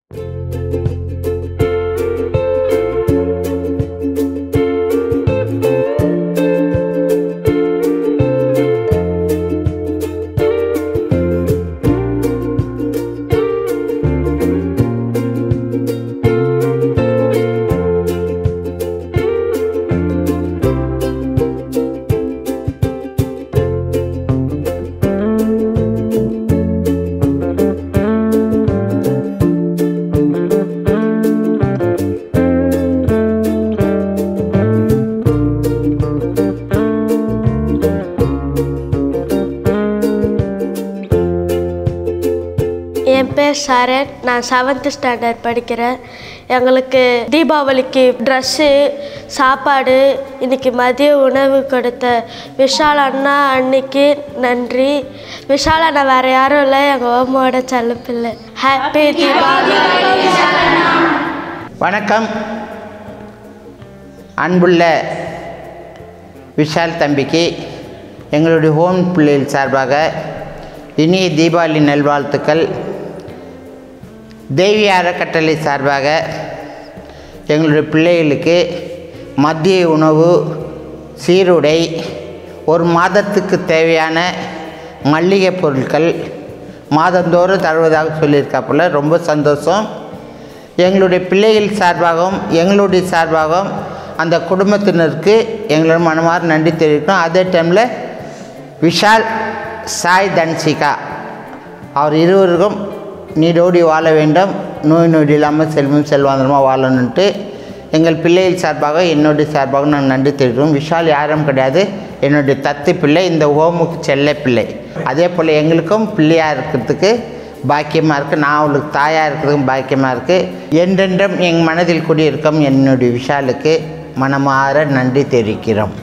என் பேர் சரண். நான் 7th standard படிக்கிறேன். எங்களுக்கு தீபாவளிக்கு ட்ரெஸ்ஸு, சாப்பாடு, இன்றைக்கி மதிய உணவு கொடுத்த விஷால் அண்ணா அன்னைக்கு நன்றி. விஷால் அண்ணா வேறு யாரும் இல்லை, எங்கள் ஓமோட செல்லப்பிள்ளை. ஹாப்பி தீபாவளி. வணக்கம். அன்புள்ள விஷால் தம்பிக்கு எங்களுடைய ஹோம் பிள்ளைகள் சார்பாக இனிய தீபாவளி நல்வாழ்த்துக்கள். தெய்வீக அறக்கட்டளை சார்பாக எங்களுடைய பிள்ளைகளுக்கு மதிய உணவு, சீருடை, ஒரு மாதத்துக்கு தேவையான மளிகை பொருட்கள் மாதந்தோறும் தருவதாக சொல்லியிருக்காப்புல. ரொம்ப சந்தோஷம். எங்களுடைய பிள்ளைகள் சார்பாகவும் எங்களுடைய சார்பாகவும் அந்த குடும்பத்தினருக்கு எங்களோட மனமார நன்றி தெரிவிக்கணும். அதே டைமில் விஷால், சாய், தன்சிகா அவர் இருவருக்கும் நீடோடி வாழ வேண்டும், நோய் நொடி இல்லாமல் செல்வம் செல்வாந்தரமாக வாழணுன்ட்டு எங்கள் பிள்ளைகள் சார்பாக என்னுடைய சார்பாக நான் நன்றி தெரிவிக்கிறோம். விஷால் யாரும் கிடையாது, என்னுடைய தத்து பிள்ளை, இந்த ஹோமுக்கு செல்ல பிள்ளை. அதே போல் எங்களுக்கும் பிள்ளையாக இருக்கிறதுக்கு பாக்கியமாக இருக்குது, நான் அவளுக்கு தாயாக இருக்கிறதுக்கும் பாக்கியமாக இருக்குது. என்றென்றும் எங்கள் மனதில் குடியிருக்கும் என்னுடைய விஷாலுக்கு மனமாற நன்றி தெரிவிக்கிறோம்.